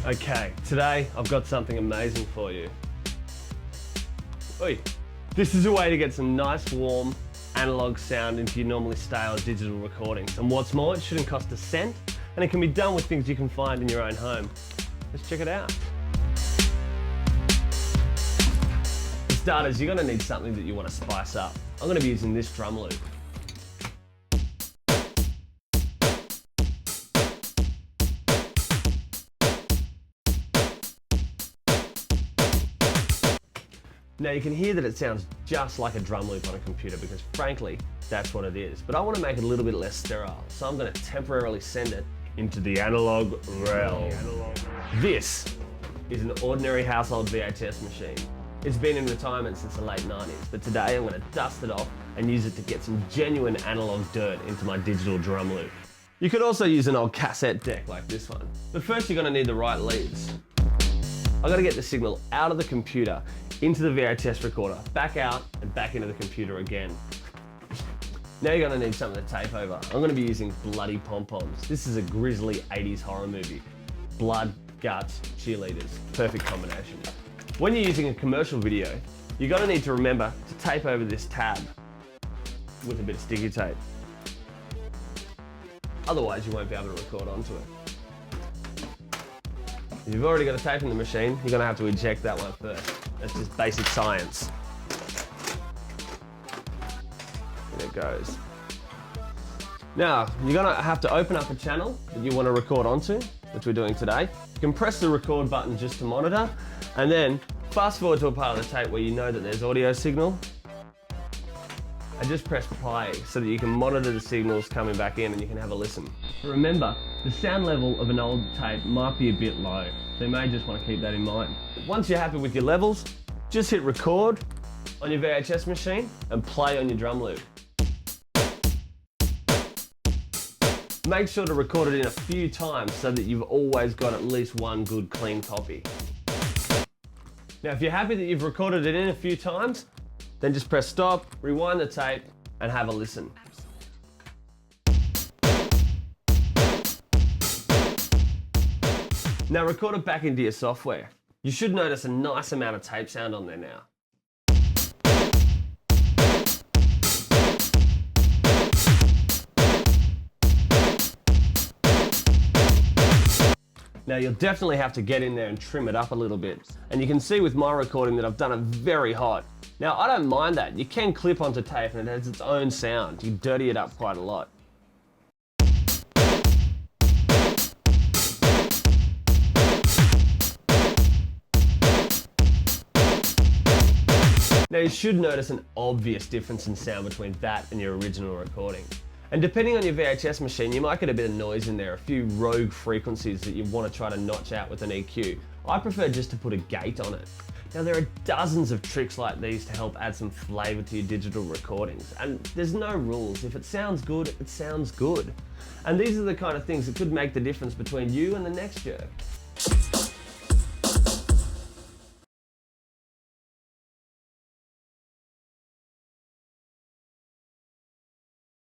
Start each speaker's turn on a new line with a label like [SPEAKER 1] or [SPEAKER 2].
[SPEAKER 1] Okay, today I've got something amazing for you. Oi. This is a way to get some nice warm analog sound into your normally stale digital recordings. And what's more, it shouldn't cost a cent and it can be done with things you can find in your own home. Let's check it out. For starters, you're gonna need something that you want to spice up. I'm gonna be using this drum loop. Now you can hear that it sounds just like a drum loop on a computer because frankly, that's what it is. But I want to make it a little bit less sterile, so I'm going to temporarily send it into the analog realm. This is an ordinary household VHS machine. It's been in retirement since the late 90s, but today I'm going to dust it off and use it to get some genuine analog dirt into my digital drum loop. You could also use an old cassette deck like this one. But first you're going to need the right leads. I've got to get the signal out of the computer into the VHS recorder, back out and back into the computer again. Now you're going to need something to tape over. I'm going to be using bloody pom-poms. This is a grisly 80s horror movie. Blood, guts, cheerleaders. Perfect combination. When you're using a commercial video, you're going to need to remember to tape over this tab with a bit of sticky tape. Otherwise you won't be able to record onto it. If you've already got a tape in the machine, you're going to have to eject that one first. That's just basic science. There it goes. Now, you're going to have to open up a channel that you want to record onto, which we're doing today. You can press the record button just to monitor, and then fast forward to a part of the tape where you know that there's audio signal, and just press play so that you can monitor the signals coming back in and you can have a listen. Remember, the sound level of an old tape might be a bit low, so you may just want to keep that in mind. Once you're happy with your levels, just hit record on your VHS machine and play on your drum loop. Make sure to record it in a few times so that you've always got at least one good clean copy. Now if you're happy that you've recorded it in a few times, then just press stop, rewind the tape and have a listen. Now record it back into your software. You should notice a nice amount of tape sound on there now. Now you'll definitely have to get in there and trim it up a little bit. And you can see with my recording that I've done it very hot. Now I don't mind that. You can clip onto tape and it has its own sound. You dirty it up quite a lot. Now you should notice an obvious difference in sound between that and your original recording. And depending on your VHS machine, you might get a bit of noise in there, a few rogue frequencies that you want to try to notch out with an EQ. I prefer just to put a gate on it. Now there are dozens of tricks like these to help add some flavor to your digital recordings. And there's no rules. If it sounds good, it sounds good. And these are the kind of things that could make the difference between you and the next jerk.